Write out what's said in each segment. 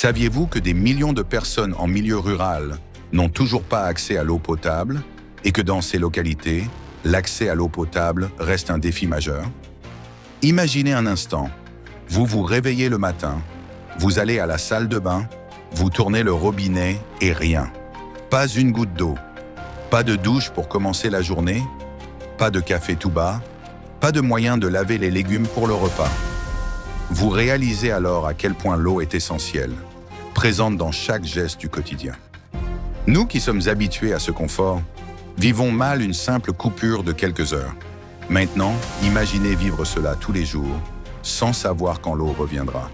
Saviez-vous que des millions de personnes en milieu rural n'ont toujours pas accès à l'eau potable et que dans ces localités, l'accès à l'eau potable reste un défi majeur? Imaginez un instant, vous vous réveillez le matin, vous allez à la salle de bain, vous tournez le robinet et rien. Pas une goutte d'eau, pas de douche pour commencer la journée, pas de café tout bas, pas de moyen de laver les légumes pour le repas. Vous réalisez alors à quel point l'eau est essentielle, présente dans chaque geste du quotidien. Nous qui sommes habitués à ce confort, vivons mal une simple coupure de quelques heures. Maintenant, imaginez vivre cela tous les jours, sans savoir quand l'eau reviendra.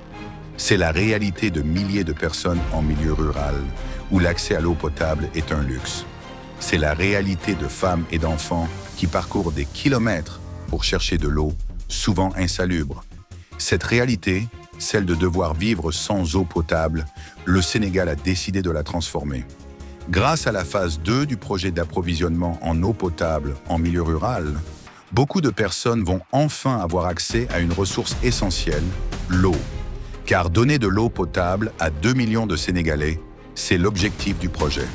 C'est la réalité de milliers de personnes en milieu rural, où l'accès à l'eau potable est un luxe. C'est la réalité de femmes et d'enfants qui parcourent des kilomètres pour chercher de l'eau, souvent insalubre. Cette réalité, celle de devoir vivre sans eau potable, le Sénégal a décidé de la transformer. Grâce à la phase 2 du projet d'approvisionnement en eau potable en milieu rural, beaucoup de personnes vont enfin avoir accès à une ressource essentielle, l'eau. Car donner de l'eau potable à 2 millions de Sénégalais, c'est l'objectif du projet.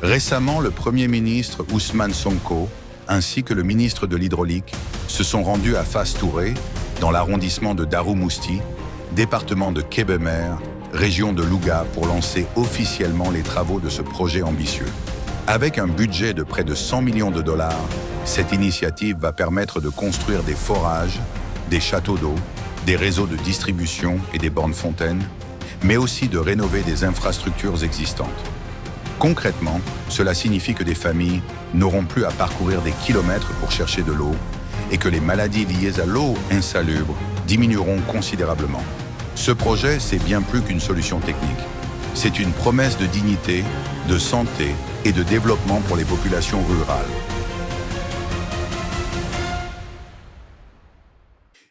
Récemment, le Premier ministre Ousmane Sonko ainsi que le ministre de l'Hydraulique se sont rendus à Fass Touré, dans l'arrondissement de Darou Mousty, département de Kébémer, région de Louga, pour lancer officiellement les travaux de ce projet ambitieux. Avec un budget de près de 100 millions de dollars, cette initiative va permettre de construire des forages, des châteaux d'eau, des réseaux de distribution et des bornes fontaines, mais aussi de rénover des infrastructures existantes. Concrètement, cela signifie que des familles n'auront plus à parcourir des kilomètres pour chercher de l'eau et que les maladies liées à l'eau insalubre diminueront considérablement. Ce projet, c'est bien plus qu'une solution technique. C'est une promesse de dignité, de santé et de développement pour les populations rurales.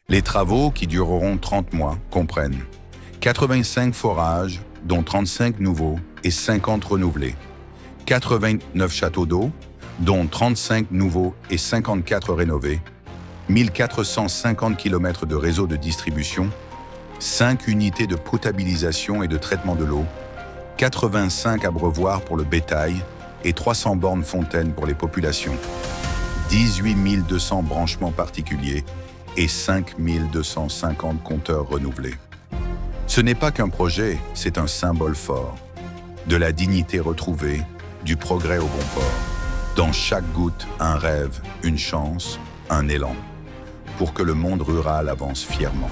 Les travaux, qui dureront 30 mois, comprennent 85 forages, dont 35 nouveaux et 50 renouvelés, 89 châteaux d'eau, dont 35 nouveaux et 54 rénovés, 1450 km de réseau de distribution, 5 unités de potabilisation et de traitement de l'eau, 85 abreuvoirs pour le bétail et 300 bornes fontaines pour les populations, 18 200 branchements particuliers et 5 250 compteurs renouvelés. Ce n'est pas qu'un projet, c'est un symbole fort, de la dignité retrouvée, du progrès au bon port. Dans chaque goutte, un rêve, une chance, un élan, pour que le monde rural avance fièrement.